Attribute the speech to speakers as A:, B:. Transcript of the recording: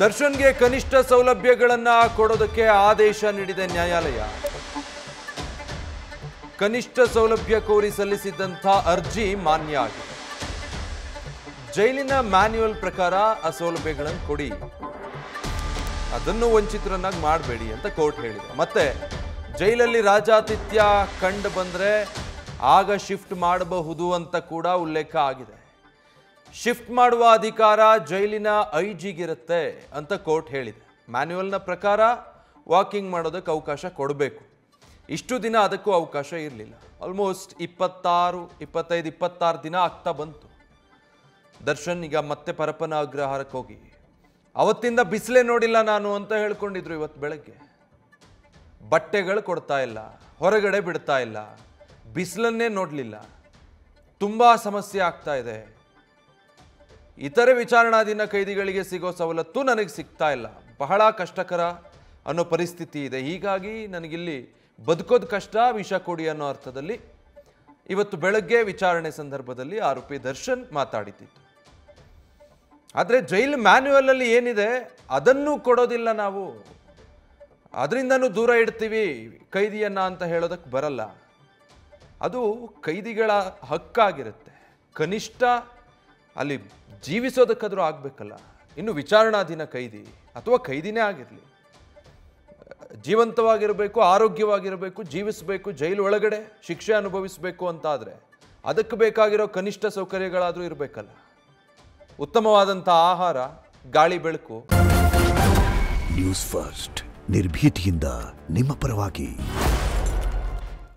A: ದರ್ಶನ್ಗೆ ಕನಿಷ್ಠ ಸೌಲಭ್ಯಗಳನ್ನು ಕೊಡೋದಕ್ಕೆ ಆದೇಶ ನೀಡಿದೆ ನ್ಯಾಯಾಲಯ. ಕನಿಷ್ಠ ಸೌಲಭ್ಯ ಕೋರಿ ಸಲ್ಲಿಸಿದ್ದಂಥ ಅರ್ಜಿ ಮಾನ್ಯ ಆಗಿದೆ. ಜೈಲಿನ ಮ್ಯಾನ್ಯುಯಲ್ ಪ್ರಕಾರ ಆ ಸೌಲಭ್ಯಗಳನ್ನು ಕೊಡಿ, ಅದನ್ನು ವಂಚಿತರನ್ನಾಗಿ ಮಾಡಬೇಡಿ ಅಂತ ಕೋರ್ಟ್ ಹೇಳಿದೆ. ಮತ್ತೆ ಜೈಲಲ್ಲಿ ರಾಜಾತಿಥ್ಯ ಕಂಡು ಬಂದರೆ ಆಗ ಶಿಫ್ಟ್ ಮಾಡಬಹುದು ಅಂತ ಕೂಡ ಉಲ್ಲೇಖ ಆಗಿದೆ. ಶಿಫ್ಟ್ ಮಾಡುವ ಅಧಿಕಾರ ಜೈಲಿನ ಐಜಿಗಿರುತ್ತೆ ಅಂತ ಕೋರ್ಟ್ ಹೇಳಿದೆ. ಮ್ಯಾನ್ಯುಯಲ್ನ ಪ್ರಕಾರ ವಾಕಿಂಗ್ ಮಾಡೋದಕ್ಕೆ ಅವಕಾಶ ಕೊಡಬೇಕು. ಇಷ್ಟು ದಿನ ಅದಕ್ಕೂ ಅವಕಾಶ ಇರಲಿಲ್ಲ. ಆಲ್ಮೋಸ್ಟ್ 26 ದಿನ ಆಗ್ತಾ ಬಂತು. ದರ್ಶನ್ ಈಗ ಮತ್ತೆ ಪರಪ್ಪನ ಅಗ್ರಹಾರಕ್ಕೆ ಹೋಗಿ ಅವತ್ತಿಂದ ಬಿಸಿಲೇ ನೋಡಿಲ್ಲ ನಾನು ಅಂತ ಹೇಳ್ಕೊಂಡಿದ್ರು. ಇವತ್ತು ಬೆಳಗ್ಗೆ ಬಟ್ಟೆಗಳು ಕೊಡ್ತಾ ಇಲ್ಲ, ಹೊರಗಡೆ ಬಿಡ್ತಾ ಇಲ್ಲ, ಬಿಸಿಲನ್ನೇ ನೋಡಲಿಲ್ಲ, ತುಂಬ ಸಮಸ್ಯೆ ಆಗ್ತಾ ಇದೆ. ಇತರೆ ವಿಚಾರಣಾಧೀನ ಕೈದಿಗಳಿಗೆ ಸಿಗೋ ಸವಲತ್ತು ನನಗೆ ಸಿಗ್ತಾ ಇಲ್ಲ, ಬಹಳ ಕಷ್ಟಕರ ಅನ್ನೋ ಪರಿಸ್ಥಿತಿ ಇದೆ. ಹೀಗಾಗಿ ನನಗಿಲ್ಲಿ ಬದುಕೋದು ಕಷ್ಟ, ವಿಷ ಕೊಡಿ ಅನ್ನೋ ಅರ್ಥದಲ್ಲಿ ಇವತ್ತು ಬೆಳಗ್ಗೆ ವಿಚಾರಣೆ ಸಂದರ್ಭದಲ್ಲಿ ಆರೋಪಿ ದರ್ಶನ್ ಮಾತಾಡಿದ್ದು. ಆದರೆ ಜೈಲ್ ಮ್ಯಾನ್ಯುಯಲಲ್ಲಿ ಏನಿದೆ ಅದನ್ನು ಕೊಡೋದಿಲ್ಲ, ನಾವು ಅದರಿಂದನೂ ದೂರ ಇಡ್ತೀವಿ ಕೈದಿಯನ್ನ ಅಂತ ಹೇಳೋದಕ್ಕೆ ಬರಲ್ಲ. ಅದು ಕೈದಿಗಳ ಹಕ್ಕಾಗಿರುತ್ತೆ. ಕನಿಷ್ಠ ಅಲ್ಲಿ ಜೀವಿಸೋದಕ್ಕಾದರೂ ಆಗಬೇಕಲ್ಲ. ಇನ್ನು ವಿಚಾರಣಾಧೀನ ಕೈದಿ ಅಥವಾ ಕೈದಿನೇ ಆಗಿರಲಿ, ಜೀವಂತವಾಗಿರಬೇಕು, ಆರೋಗ್ಯವಾಗಿರಬೇಕು, ಜೀವಿಸಬೇಕು, ಜೈಲು ಒಳಗಡೆ ಶಿಕ್ಷೆ ಅನುಭವಿಸಬೇಕು ಅಂತಾದರೆ ಅದಕ್ಕೆ ಬೇಕಾಗಿರೋ ಕನಿಷ್ಠ ಸೌಕರ್ಯಗಳಾದರೂ ಇರಬೇಕಲ್ಲ. ಉತ್ತಮವಾದಂಥ ಆಹಾರ, ಗಾಳಿ, ಬೆಳಕು.
B: ನ್ಯೂಸ್ ಫಸ್ಟ್ ನಿರ್ಭೀತಿಯಿಂದ ನಿಮ್ಮ ಪರವಾಗಿ.